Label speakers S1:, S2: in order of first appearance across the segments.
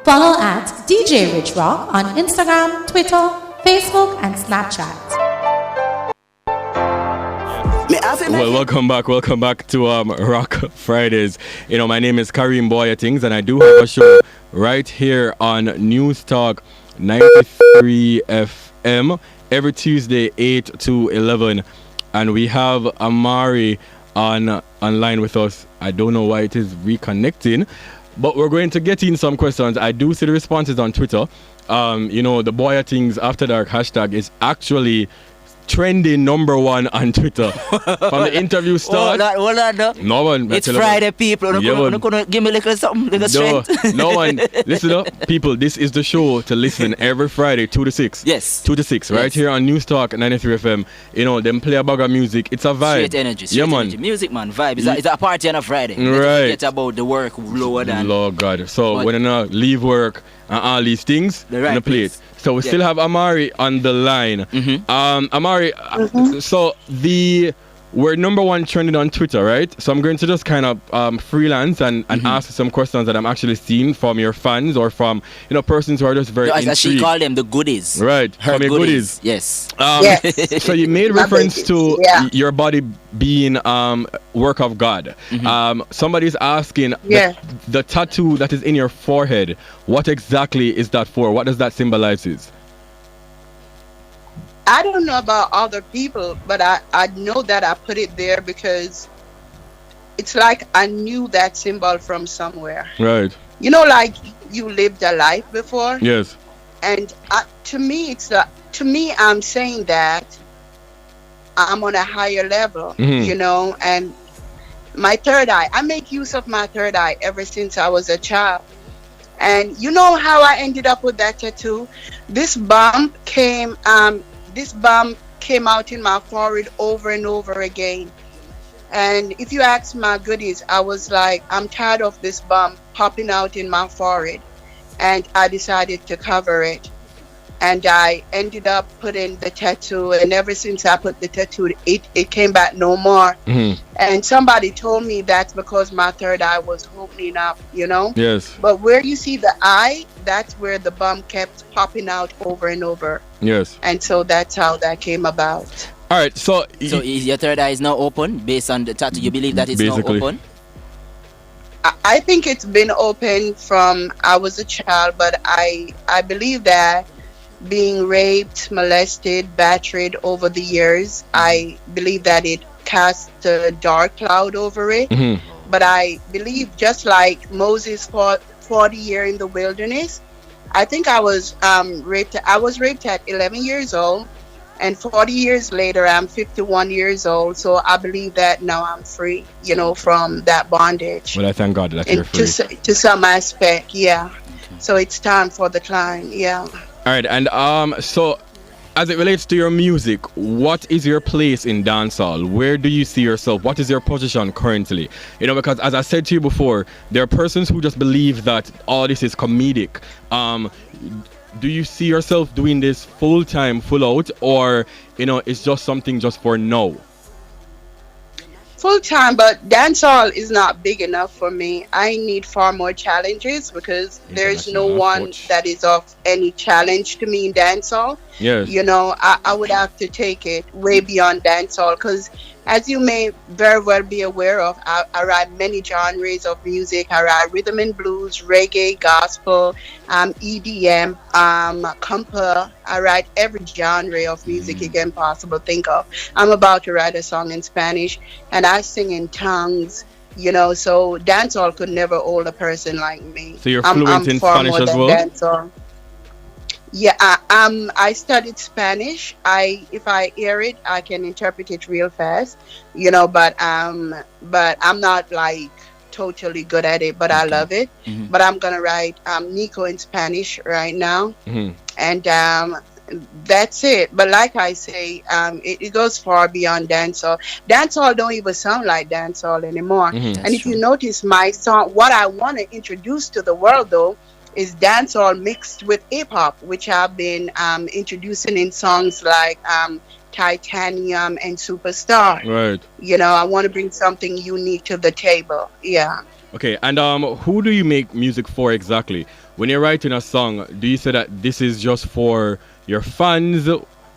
S1: Follow at DjRichRocc on Instagram, Twitter, Facebook, and Snapchat.
S2: Well, welcome back to Rocc Fridayz. You know, my name is Kareem BoyATingz, and I do have a show right here on News Talk 93 FM every Tuesday 8 to 11, and we have Amari online with us. I don't know why it is reconnecting, but we're going to get in some questions. I do see the responses on Twitter. You know, the BoyATingz After Dark hashtag is actually trending #1 on Twitter from the interview start. No one.
S3: It's Friday, people. Give me a little something, little strength.
S2: No one. Listen up, people. This is the show to listen every Friday, 2 to 6.
S3: Yes.
S2: 2 to 6, right here on News Talk 93 FM. You know, them play a bag of music. It's a vibe.
S3: Straight energy. Energy. Music, man. Vibe. It's a party on a Friday.
S2: Right.
S3: It's about the work lower than.
S2: Lord God. So when you leave work and all these things,
S3: right
S2: play it. So we still have Amari on the line. Amari, so we're #1 trending on Twitter, right? So I'm going to just kind of freelance and ask some questions that I'm actually seeing from your fans or from persons who are just very intrigued.
S3: As she called them, the goodies.
S2: Right,
S3: her goodies. Yes.
S2: So you made reference to your body being work of God. Somebody's asking the tattoo that is in your forehead, what exactly is that for? What does that symbolize?
S4: I don't know about other people, but I know that I put it there because it's like I knew that symbol from somewhere.
S2: Right.
S4: You know, like you lived a life before.
S2: Yes.
S4: And to me, I'm saying that I'm on a higher level, and my third eye, I make use of my third eye ever since I was a child. And you know how I ended up with that tattoo? This bump came out in my forehead over and over again. And if you ask my goodies, I was like, I'm tired of this bump popping out in my forehead. And I decided to cover it. And I ended up putting the tattoo, and ever since I put the tattoo, it came back no more. And somebody told me that's because my third eye was opening up,
S2: Yes.
S4: But where you see the eye, that's where the bump kept popping out over and over.
S2: Yes.
S4: And so that's how that came about.
S2: All right, so
S3: your third eye is now open based on the tattoo. You believe that it's now open?
S4: I think it's been open from I was a child, but I believe that being raped, molested, battered over the years, I believe that it cast a dark cloud over it. But I believe just like Moses fought 40 years in the wilderness, I think I was raped. I was raped at 11 years old, and 40 years later, I'm 51 years old. So I believe that now I'm free, from that bondage.
S2: Well, I thank God that you're free.
S4: To some aspect, yeah. So it's time for the climb, yeah.
S2: All right, and so as it relates to your music, what is your place in dancehall? Where do you see yourself? What is your position currently? Because as I said to you before, there are persons who just believe that all this is comedic. Do you see yourself doing this full time, full out, or it's just something just for now?
S4: Full time, but dancehall is not big enough for me. I need far more challenges because there's no one that is of any challenge to me in dancehall.
S2: Yes.
S4: I would have to take it way beyond dancehall because, as you may very well be aware of, I write many genres of music. I write rhythm and blues, reggae, gospel, EDM, compa. I write every genre of music you can possibly think of. I'm about to write a song in Spanish, and I sing in tongues. So dancehall could never hold a person like me.
S2: So you're fluent in Spanish as well?
S4: Dancehall. Yeah, I studied Spanish. If I hear it, I can interpret it real fast, but I'm not like totally good at it, but I love it. But I'm gonna write Nico in Spanish right now, and that's it. But like I say, it goes far beyond dancehall. Dancehall don't even sound like dancehall anymore. And if you notice my song, what I want to introduce to the world though is dancehall mixed with hip-hop, which I've been introducing in songs like Titanium and Superstar.
S2: Right.
S4: I want to bring something unique to the table. Yeah.
S2: Okay, and who do you make music for exactly? When you're writing a song, do you say that this is just for your fans,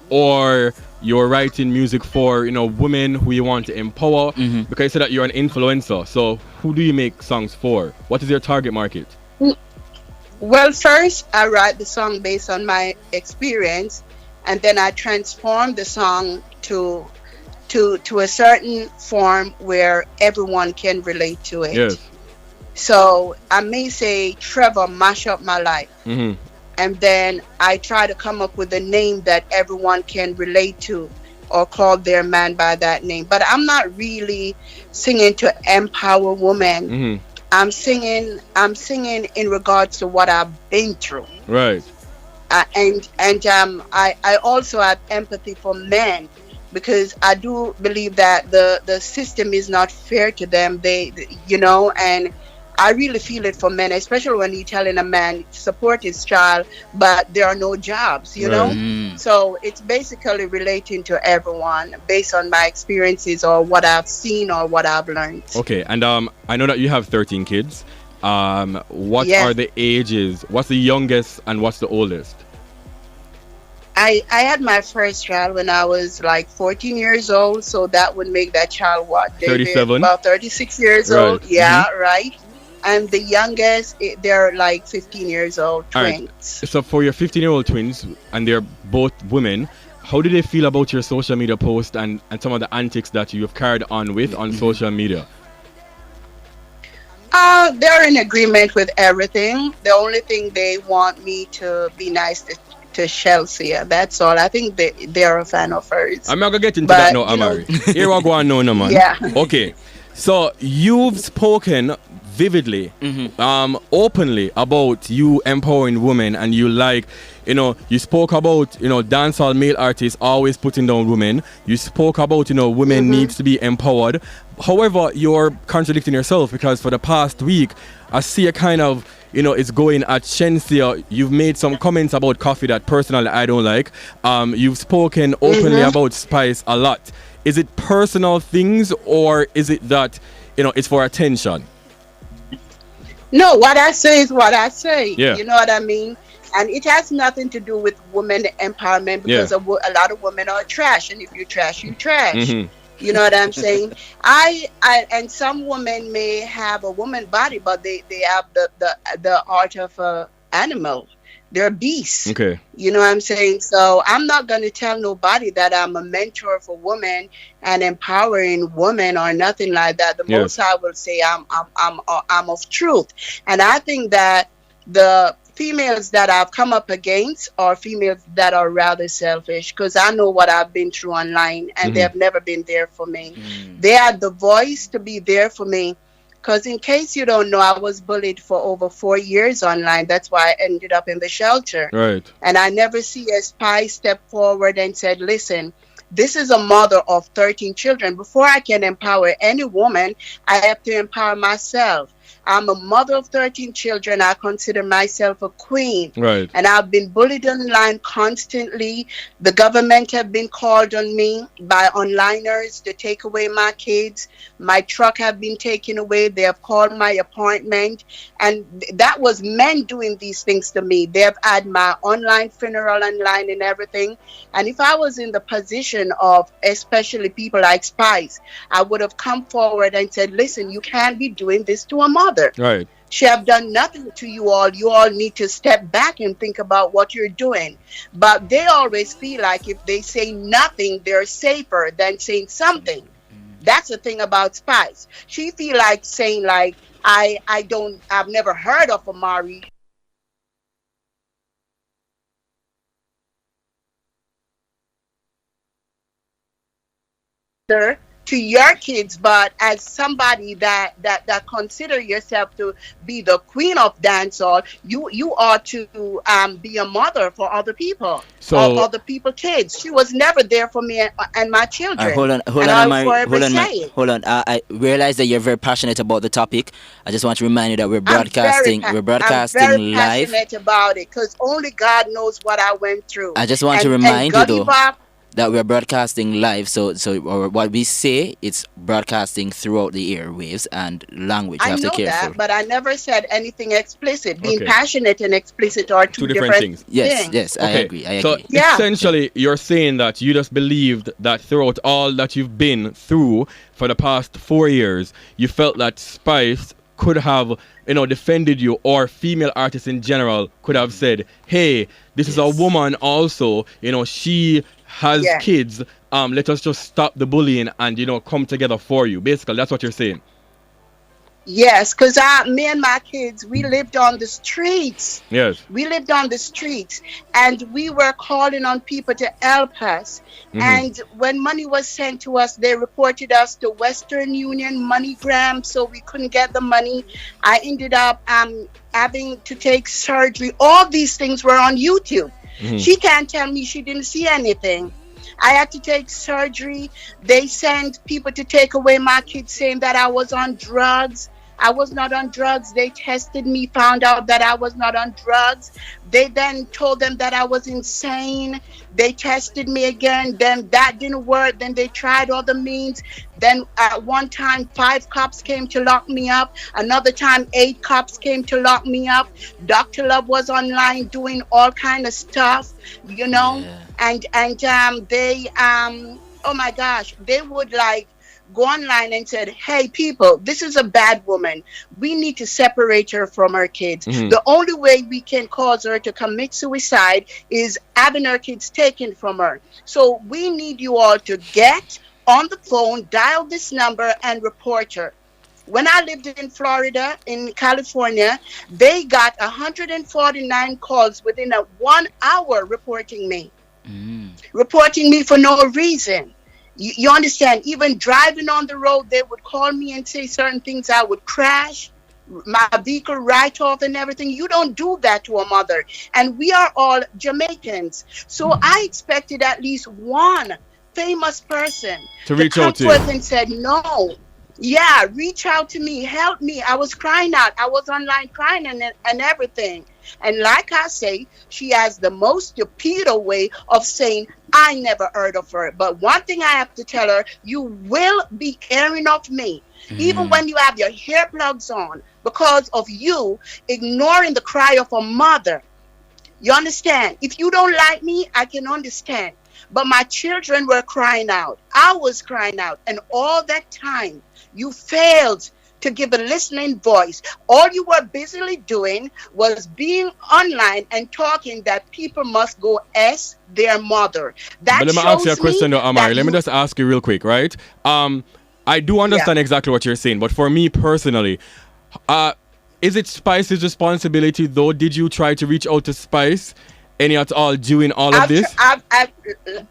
S2: or you're writing music for, you know, women who you want to empower? Because you said that you're an influencer. So who do you make songs for? What is your target market?
S4: Well, first I write the song based on my experience, and then I transform the song to a certain form where everyone can relate to it.
S2: Yes.
S4: So I may say Trevor mash up my life. And then I try to come up with a name that everyone can relate to or call their man by that name. But I'm not really singing to empower women. I'm singing in regards to what I've been through.
S2: Right.
S4: I also have empathy for men, because I do believe that the system is not fair to them. They you know, and I really feel it for men, especially when you're telling a man to support his child, but there are no jobs, you know? So it's basically relating to everyone based on my experiences or what I've seen or what I've learned.
S2: Okay, and I know that you have 13 kids. What are the ages? What's the youngest and what's the oldest?
S4: I had my first child when I was like 14 years old, so that would make that child what?
S2: 37?
S4: About 36 years old. Yeah, right. And the youngest, they're like 15 years old, twins.
S2: Right. So for your 15-year-old twins, and they're both women, how do they feel about your social media post and some of the antics that you've carried on with on social media?
S4: They're in agreement with everything. The only thing they want me to be nice to Shenseea. That's all. I think they're a fan of hers.
S2: I'm not going to get into that now, Amari. Here we go on now, man.
S4: Yeah.
S2: Okay. So you've spoken vividly, openly about you empowering women, and you you spoke about, dancehall male artists always putting down women. You spoke about, women needs to be empowered. However, you're contradicting yourself, because for the past week, I see a kind of, it's going at Shenseea. You've made some comments about Koffee that personally I don't like. You've spoken openly about Spice a lot. Is it personal things, or is it that, it's for attention?
S4: No, what I say is what I say.
S2: Yeah.
S4: You know what I mean? And it has nothing to do with women empowerment, because a lot of women are trash, and if you trash, you trash. You know what I'm saying? I and some women may have a woman body, but they have the art of a animal. They're beasts.
S2: Okay.
S4: You know what I'm saying? So I'm not going to tell nobody that I'm a mentor for women and empowering women or nothing like that. The most I will say I'm of truth. And I think that the females that I've come up against are females that are rather selfish, because I know what I've been through online, and they have never been there for me. They had the voice to be there for me. Because in case you don't know, I was bullied for over 4 years online. That's why I ended up in the shelter.
S2: Right.
S4: And I never see a spy step forward and said, listen, this is a mother of 13 children. Before I can empower any woman, I have to empower myself. I'm a mother of 13 children. I consider myself a queen.
S2: Right.
S4: And I've been bullied online constantly. The government have been called on me by onliners to take away my kids. My truck have been taken away. They have called my appointment. And that was men doing these things to me. They have had my online funeral online and everything. And if I was in the position of especially people like Spice, I would have come forward and said, listen, you can't be doing this to a mother.
S2: Right.
S4: She have done nothing to you all. You all need to step back and think about what you're doing. But they always feel like if they say nothing, they're safer than saying something. That's the thing about Spice. She feel like saying like, I've never heard of Amari. To your kids, but as somebody that consider yourself to be the queen of dancehall, you ought to be a mother for other people,
S2: so
S4: other people's kids. She was never there for me and my children.
S3: Hold on, Amari. Hold on. I realize that you're very passionate about the topic. I just want to remind you that we're broadcasting. We're broadcasting
S4: I'm very
S3: live.
S4: passionate about it, because only God knows what I went through.
S3: I just want to remind you though that we're broadcasting live. So or what we say, it's broadcasting throughout the airwaves and language. You
S4: I
S3: have to
S4: know
S3: be careful.
S4: that, but I never said anything explicit. Being passionate and explicit are two different things.
S3: Yes, I agree.
S2: So essentially, you're saying that you just believed that throughout all that you've been through for the past 4 years, you felt that Spice could have, defended you, or female artists in general could have said, hey, this is a woman also, she has kids, let us just stop the bullying and, come together for you. Basically, that's what you're saying.
S4: Yes, because me and my kids, we lived on the streets.
S2: Yes.
S4: We lived on the streets, and we were calling on people to help us. Mm-hmm. And when money was sent to us, they reported us to Western Union, MoneyGram, so we couldn't get the money. I ended up having to take surgery. All these things were on YouTube. Mm-hmm. She can't tell me she didn't see anything. I had to take surgery. They sent people to take away my kids, saying that I was on drugs. I was not on drugs. They tested me, found out that I was not on drugs. They then told them that I was insane. They tested me again. Then that didn't work. Then they tried other means. Then at one time, 5 cops came to lock me up. Another time, 8 cops came to lock me up. Dr. Love was online doing all kind of stuff, and they oh my gosh, they would go online and said, hey people, this is a bad woman. We need to separate her from her kids. Mm-hmm. The only way we can cause her to commit suicide is having her kids taken from her. So we need you all to get on the phone, dial this number and report her. When I lived in Florida, in California, they got 149 calls within 1 hour reporting me. Reporting me for no reason. You understand? Even driving on the road, they would call me and say certain things. I would crash, my vehicle right off and everything. You don't do that to a mother. And we are all Jamaicans. So I expected at least one famous person
S2: to reach out to you
S4: and said, no. Yeah, reach out to me, help me. I was crying out. I was online crying and everything. And like I say, she has the most stupid way of saying, I never heard of her. But one thing I have to tell her, you will be hearing of me. Even when you have your hair plugs on, because of you ignoring the cry of a mother. You understand? If you don't like me, I can understand. But my children were crying out. I was crying out. And all that time, you failed to give a listening voice. All you were busily doing was being online and talking that people must go ask their mother. That
S2: but let me ask you a question though, Amari. Let me just ask you real quick, right? I do understand exactly what you're saying, but for me personally, is it Spice's responsibility though? Did you try to reach out to Spice any at all doing all of this?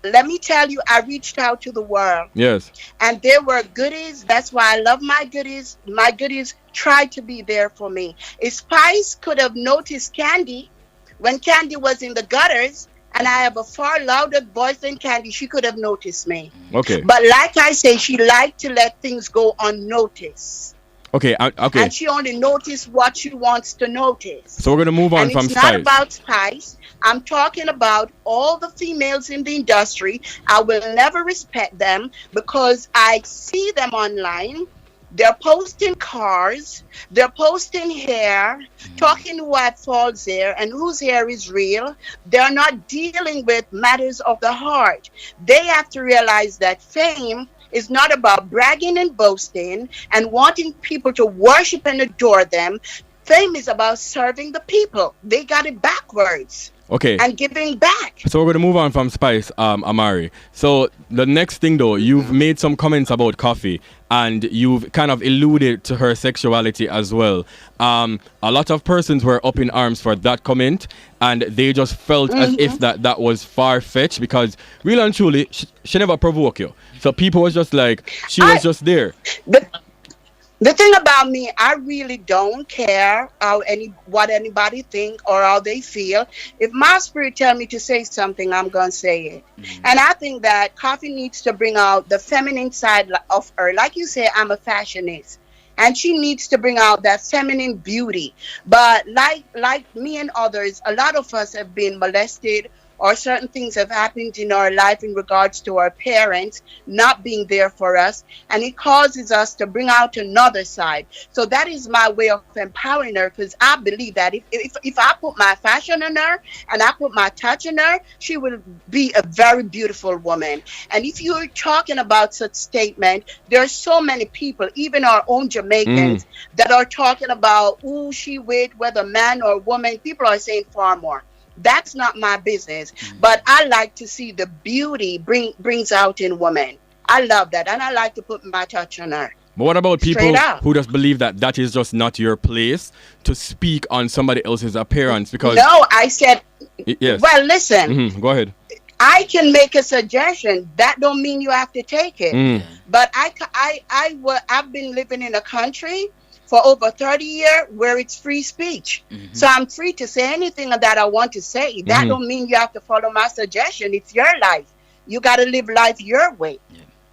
S4: Let me tell you, I reached out to the world.
S2: Yes.
S4: And there were goodies. That's why I love my goodies. My goodies tried to be there for me. If Spice could have noticed Candy when Candy was in the gutters, and I have a far louder voice than Candy, she could have noticed me.
S2: Okay.
S4: But like I say, she liked to let things go unnoticed.
S2: Okay, okay.
S4: And she only noticed what she wants to notice.
S2: So we're going to move on from Spice.
S4: It's not about Spice. I'm talking about all the females in the industry. I will never respect them because I see them online. They're posting cars. They're posting hair, talking who had false hair and whose hair is real. They're not dealing with matters of the heart. They have to realize that fame is not about bragging and boasting and wanting people to worship and adore them. Fame is about serving the people. They got it backwards.
S2: Okay.
S4: And giving back.
S2: So we're going to move on from Spice, Amari. So the next thing though, you've made some comments about Koffee and you've kind of alluded to her sexuality as well. A lot of persons were up in arms for that comment and they just felt as if that was far-fetched because really and truly, she never provoked you. So people was just like, she was just there.
S4: The thing about me, I really don't care what anybody think or how they feel. If my spirit tell me to say something, I'm going to say it. And I think that Koffee needs to bring out the feminine side of her. Like you say, I'm a fashionist. And she needs to bring out that feminine beauty. But like me and others, a lot of us have been molested or certain things have happened in our life in regards to our parents not being there for us, and it causes us to bring out another side. So that is my way of empowering her, because I believe that if I put my fashion in her and I put my touch in her, she will be a very beautiful woman. And if you're talking about such statement, there are so many people, even our own Jamaicans, that are talking about who she with, whether man or woman. People are saying far more. That's not my business. But I like to see the beauty brings out in women. I love that, and I like to put my touch on her.
S2: But what about people who just believe that that is just not your place to speak on somebody else's appearance? Because
S4: no, I said,
S2: yes.
S4: Well, listen.
S2: Go ahead.
S4: I can make a suggestion. That don't mean you have to take it. But I've been living in a country for over 30 years where it's free speech. So I'm free to say anything that I want to say. That don't mean you have to follow my suggestion. It's your life. You got to live life your way.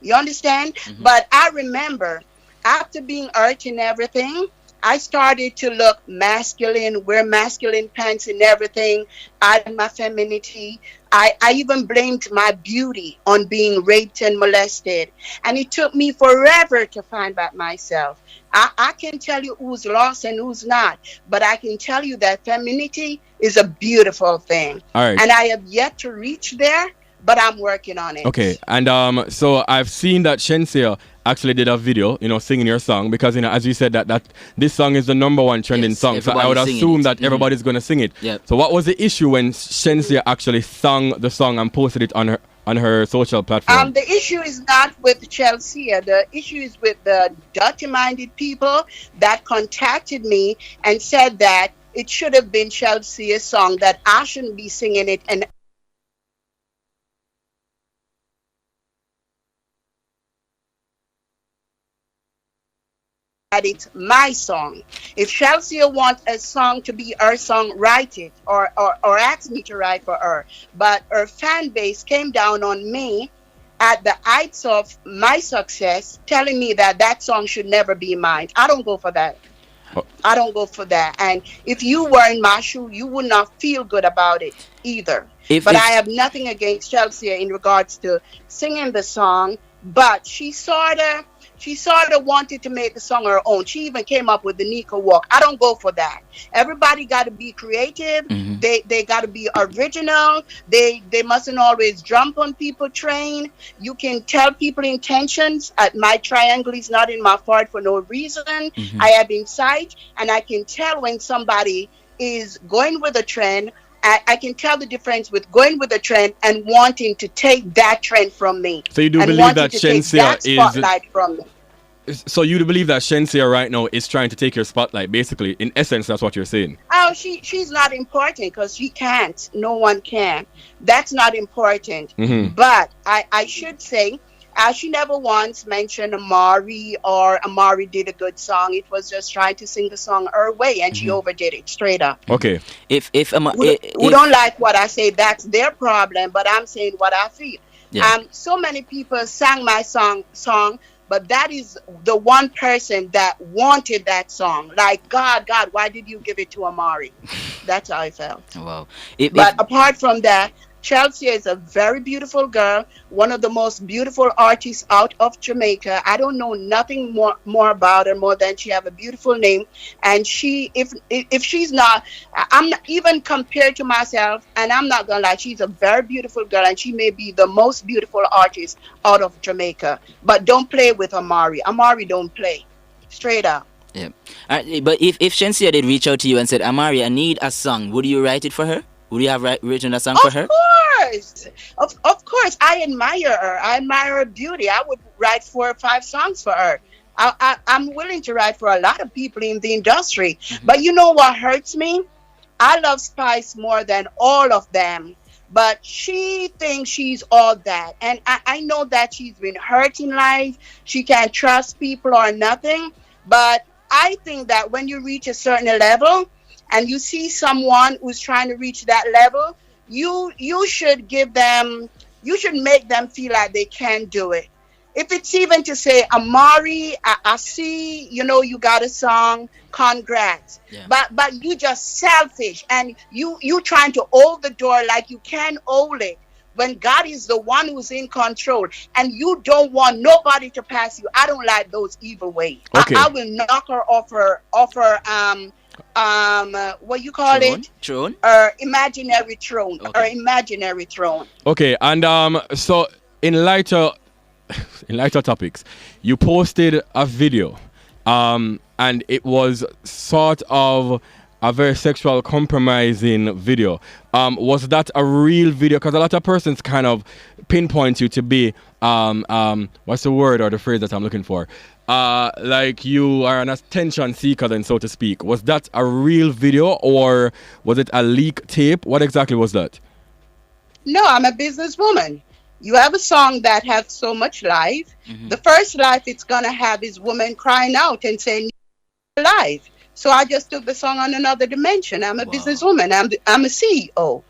S4: You understand? But I remember, after being hurt and everything, I started to look masculine, wear masculine pants and everything, hide my femininity. I even blamed my beauty on being raped and molested. And it took me forever to find back myself. I can tell you who's lost and who's not, but I can tell you that femininity is a beautiful thing.
S2: All right.
S4: And I have yet to reach there, but I'm working on it.
S2: Okay, and so I've seen that Shenseea actually did a video, singing your song, because as you said that this song is the #1 trending song. So I would assume that everybody's gonna sing it. So what was the issue when Shenseea actually sang the song and posted it on her social platform?
S4: The issue is not with Shenseea. The issue is with the dirty-minded people that contacted me and said that it should have been Shenseea's song, that I shouldn't be singing it, and that it's my song. If Shenseea wants a song to be her song, write it, or ask me to write for her. But her fan base came down on me at the heights of my success, telling me that song should never be mine. I don't go for that. I don't go for that. And if you were in my shoe, you would not feel good about it either. But I have nothing against Shenseea in regards to singing the song, but she sort of wanted to make the song her own. She even came up with the Nika walk. I don't go for that. Everybody got to be creative. They got to be original. They mustn't always jump on people train. You can tell people intentions. My triangle is not in my forehead for no reason. I have insight, and I can tell when somebody is going with a trend. I can tell the difference with going with a trend and wanting to take that trend from me.
S2: So you do believe that Shenseea is
S4: spotlight from me.
S2: So you do believe that Shenseea right now is trying to take your spotlight, basically? In essence, that's what you're saying.
S4: Oh, she's not important, because she can't. No one can. That's not important. But I should say, she never once mentioned Amari, or Amari did a good song. It was just trying to sing the song her way, and she overdid it straight up.
S2: Okay.
S4: Who don't like what I say, that's their problem, but I'm saying what I feel. So many people sang my song, but that is the one person that wanted that song. Like, God, why did you give it to Amari? That's how I felt.
S3: Wow.
S4: But apart from that, Shenseea is a very beautiful girl, one of the most beautiful artists out of Jamaica. I don't know nothing more about her, more than she have a beautiful name. And if she's not, I'm not even compared to myself, and I'm not gonna lie, she's a very beautiful girl, and she may be the most beautiful artist out of Jamaica. But don't play with Amari. Amari don't play. Straight up.
S3: Yeah. But if Shenseea did reach out to you and said, Amari, I need a song, would you write it for her? Would you have written a song for her?
S4: Of course. I admire her. I admire her beauty. I would write 4 or 5 songs for her. I'm willing to write for a lot of people in the industry. But you know what hurts me? I love Spice more than all of them. But she thinks she's all that. And I know that she's been hurt in life. She can't trust people or nothing. But I think that when you reach a certain level, and you see someone who's trying to reach that level, you should make them feel like they can do it. if it's even to say, Amari, I see, you got a song, congrats.
S3: Yeah.
S4: But you just selfish, and you trying to hold the door like you can hold it when God is the one who's in control, and you don't want nobody to pass you. I don't like those evil ways.
S2: Okay.
S4: I will knock her off her what you call it?
S3: Throne?
S4: Imaginary throne.
S3: Okay.
S4: Or imaginary throne.
S2: Okay, and so in lighter topics, you posted a video, and it was sort of a very sexual compromising video. Was that a real video? Because a lot of persons kind of pinpoint you to be what's the word or the phrase that I'm looking for? Like you are an attention seeker, then, so to speak. Was that a real video, or was it a leak tape? What exactly was that?
S4: No, I'm a businesswoman. You have a song that has so much life.
S3: Mm-hmm.
S4: The first life it's gonna have is women crying out and saying life. So I just took the song on another dimension. I'm a businesswoman. I'm a CEO.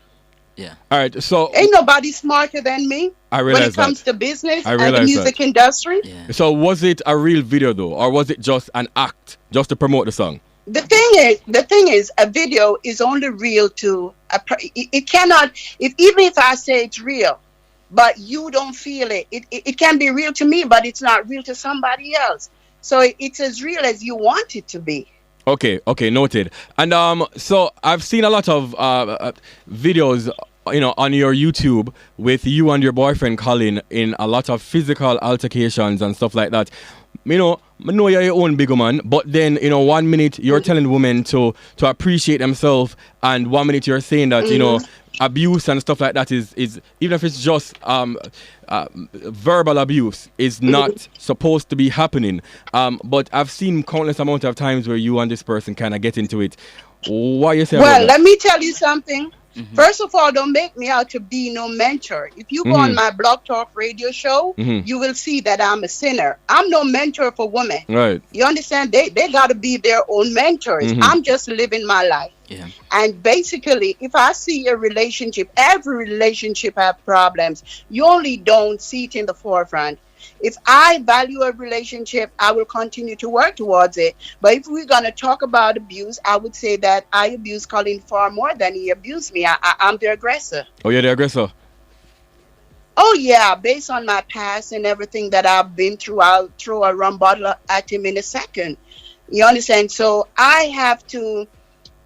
S3: Yeah.
S2: All right. So
S4: ain't nobody smarter than me when it comes to business and the music industry.
S3: Yeah.
S2: So was it a real video though, or was it just an act just to promote the song?
S4: The thing is, a video is only real to it cannot. Even if I say it's real, but you don't feel it, it can be real to me, but it's not real to somebody else. So it's as real as you want it to be.
S2: Okay, noted. And so I've seen a lot of videos, on your YouTube with you and your boyfriend Colin in a lot of physical altercations and stuff like that. I know you're your own big man, but then 1 minute you're telling women to appreciate themselves, and 1 minute you're saying that abuse and stuff like that is even if it's just verbal abuse is not supposed to be happening. But I've seen countless amount of times where you and this person kind of get into it. What you say?
S4: Well, let me tell you something. Mm-hmm. First of all, don't make me out to be no mentor. If you go on my Blog Talk radio show, you will see that I'm a sinner. I'm no mentor for women.
S2: Right.
S4: You understand? They got to be their own mentors. I'm just living my life.
S3: Yeah.
S4: And basically, if I see a relationship, every relationship have problems. You only don't see it in the forefront. If I value a relationship, I will continue to work towards it. But if we're going to talk about abuse, I would say that I abuse Colin far more than he abused me. I'm the aggressor.
S2: Oh, you're the aggressor?
S4: Oh, yeah. Based on my past and everything that I've been through, I'll throw a rum bottle at him in a second. You understand? So I have to,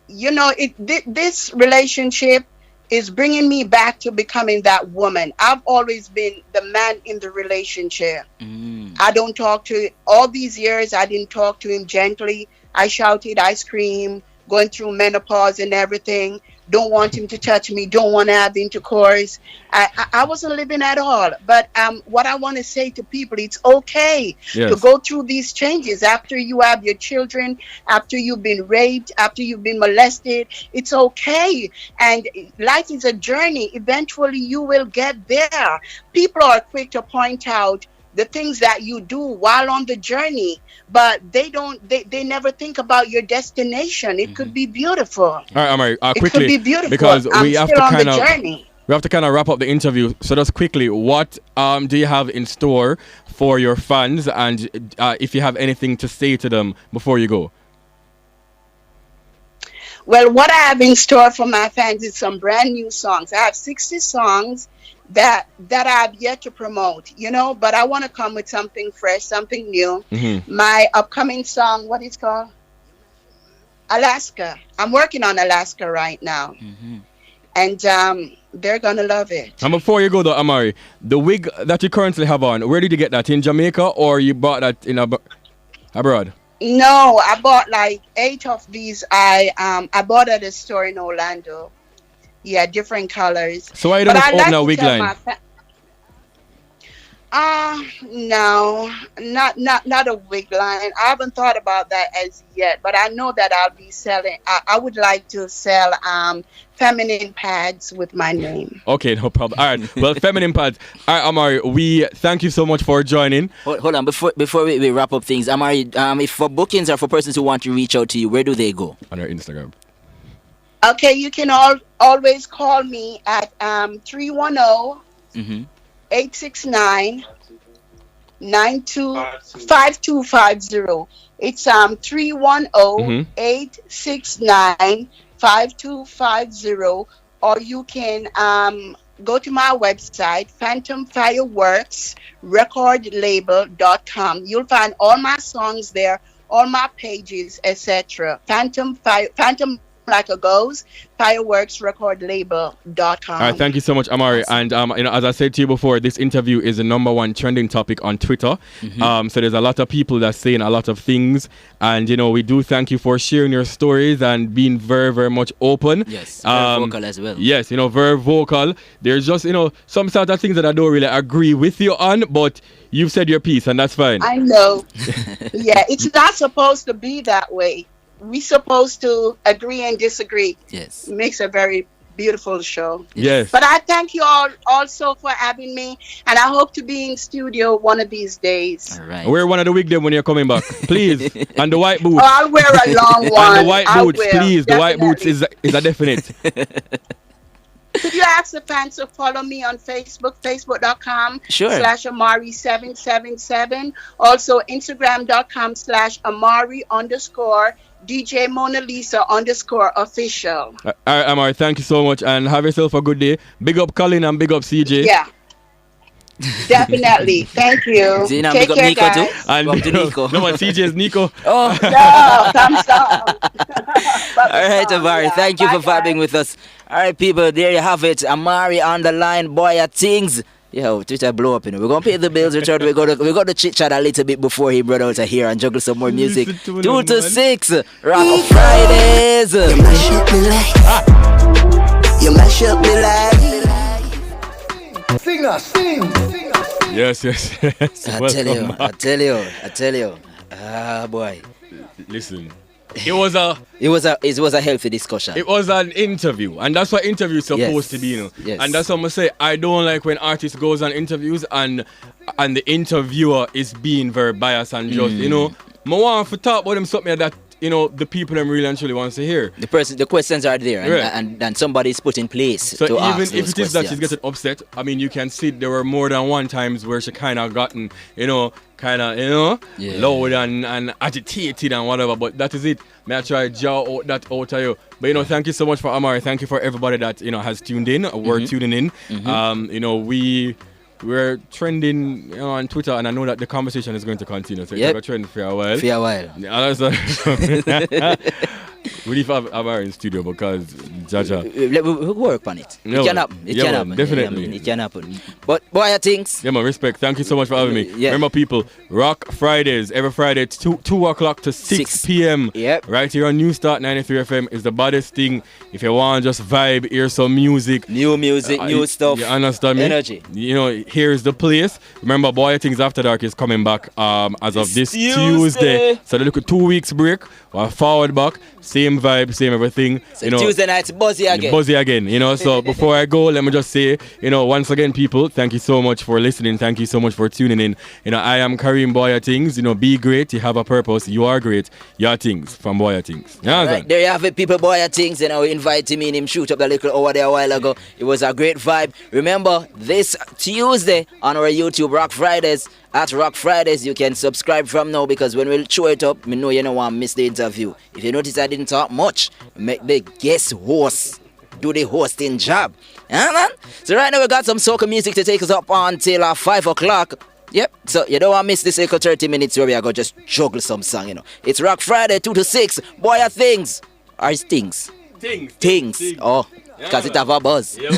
S4: this relationship is bringing me back to becoming that woman. I've always been the man in the relationship. I don't talk to all these years. I didn't talk to him gently. I shouted, I screamed, going through menopause and everything. Don't want him to touch me. Don't want to have intercourse. I wasn't living at all. But what I want to say to people, it's okay to go through these changes after you have your children, after you've been raped, after you've been molested. It's okay. And life is a journey. Eventually, you will get there. People are quick to point out the things that you do while on the journey, but they never think about your destination. It could be beautiful. All
S2: right, Amari, quickly,
S4: it could be beautiful
S2: because we have to kind of wrap up the interview. So just quickly, what do you have in store for your fans, and if you have anything to say to them before you go?
S4: Well, what I have in store for my fans is some brand new songs. I have 60 songs that I have yet to promote, but I want to come with something fresh, something new. My upcoming song, what is called? Alaska. I'm working on Alaska right now. And they're going to love it.
S2: And before you go though, Amari, the wig that you currently have on, where did you get that? In Jamaica, or you bought that in abroad?
S4: No, I bought like 8 of these. I bought at a store in Orlando. Yeah, different colors.
S2: So why you don't open a wig line?
S4: No, not a wig line. I haven't thought about that as yet, but I know that I'll be selling. I would like to sell feminine pads with my name.
S2: Okay, no problem. All right, well, feminine pads. All right, Amari, we thank you so much for joining.
S3: Hold on, before we wrap up things, Amari, if for bookings or for persons who want to reach out to you, where do they go?
S2: On our Instagram.
S4: Okay, you can always call me at 310 869 5250. It's 310-869-5250, or you can go to my website, phantomfireworksrecordlabel.com. You'll find all my songs there, all my pages, etc. Phantom like a ghost, fireworksrecordlabel.com.
S2: All right, thank you so much, Amari. And as I said to you before, this interview is the #1 trending topic on Twitter. So there's a lot of people that's saying a lot of things, and we do thank you for sharing your stories and being very, very much open.
S3: Yes, very vocal as well.
S2: Yes, very vocal. There's just some sort of things that I don't really agree with you on, but you've said your piece, and that's fine.
S4: I know. Yeah, it's not supposed to be that way. We're supposed to agree and disagree.
S3: Yes.
S4: It makes a very beautiful show.
S2: Yes.
S4: But I thank you all also for having me, and I hope to be in studio one of these days.
S3: All right.
S2: Wear one of the wig then when you're coming back, please. And the white boots.
S4: Oh, I'll wear a long one.
S2: And the white boots, please. The white boots is a definite.
S4: Could you ask the fans to follow me on Facebook, facebook.com /Amari777. Also, Instagram.com/Amari_DJ Mona Lisa _official.
S2: All right, Amari, thank you so much, and have yourself a good day. Big up Colin and big up CJ.
S4: Yeah. Definitely. Thank you. Take care,
S3: Nico
S4: guys.
S3: too?
S2: And
S3: Nico.
S2: No, CJ is Nico.
S3: Oh.
S4: No, thumbs up.
S3: All right, Amari, thank you for vibing with us. All right, people, there you have it. Amari on the line, BoyATingz. Yo, Twitter blow up, We're going to pay the bills, Richard. We're going to chit-chat a little bit before he brought out here and juggle some more music. 2 to 6, Rocc Fridayz.
S5: You mash up me life. You mash up me life. Sing.
S2: Yes.
S3: I tell you. Ah, boy.
S2: Listen. It was a
S3: healthy discussion.
S2: It was an interview, and that's what interviews supposed to be,
S3: Yes.
S2: And that's what I'm gonna say. I don't like when artists goes on interviews and the interviewer is being very biased and just I want to talk about them something that the people them really and truly wants to hear.
S3: The questions are there,
S2: Right.
S3: and somebody's put in place.
S2: So
S3: to
S2: even
S3: ask
S2: if
S3: those
S2: it is that she's
S3: questions.
S2: getting upset, I mean, you can see there were more than one times where she kind of gotten, loud and agitated and whatever. But that is it. May I try jaw out that out of you. But thank you so much for Amari. Thank you for everybody that has tuned in. We're tuning in. We're trending on Twitter, and I know that the conversation is going to continue. So it's going to trend for a while. We need to have Amari in studio because Jaja.
S3: We'll work on it. It can happen. It can happen.
S2: Definitely.
S3: It can happen. But BoyATingz.
S2: Yeah, man, respect. Thank you so much for having me.
S3: Yeah.
S2: Remember, people, Rocc Fridayz every Friday, 2 o'clock to 6 p.m.
S3: Yep.
S2: Right here on New Start 93 FM is the baddest thing. If you want to just vibe, hear some music.
S3: New music, new stuff.
S2: You understand me?
S3: Energy.
S2: Here's the place. Remember, BoyATingz After Dark is coming back as of this Tuesday. So they look at 2 weeks break. We're forward back. Same vibe, same everything.
S3: So Tuesday night's buzzy again.
S2: So before I go, let me just say, once again, people, thank you so much for listening. Thank you so much for tuning in. I am Kareem BoyATingz. Be great. You have a purpose. You are great. Your things from BoyATingz.
S3: Right, there you have it, people. BoyATingz. We invited him in. Him shoot up the little over there a while ago. It was a great vibe. Remember, this Tuesday on our YouTube, Rocc Fridayz. At Rocc Fridayz, you can subscribe from now because when we show it up, we know you don't want to miss the interview. If you notice I didn't talk much, make the guest host do the hosting job. Yeah, man? So right now we got some soca music to take us up until 5 o'clock. Yep, so you don't want to miss this 30 minutes where we are going to just juggle some song, It's Rocc Friday, 2 to 6. BoyATingz. Or it's Things? Things. Oh. Because it have a buzz. Yeah,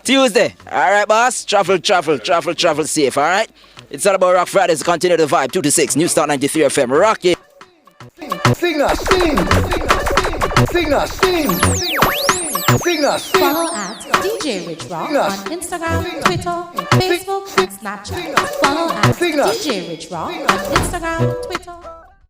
S3: Tuesday. All right, boss. Travel safe, all right? It's all about Rocc Fridayz. Continue the vibe. 2 to 6. New Start 93 FM. Rock it.
S5: Sing.
S1: Follow at DjRichRocc on Instagram, Twitter, Facebook, and Snapchat. Follow at DjRichRocc on Instagram, Twitter.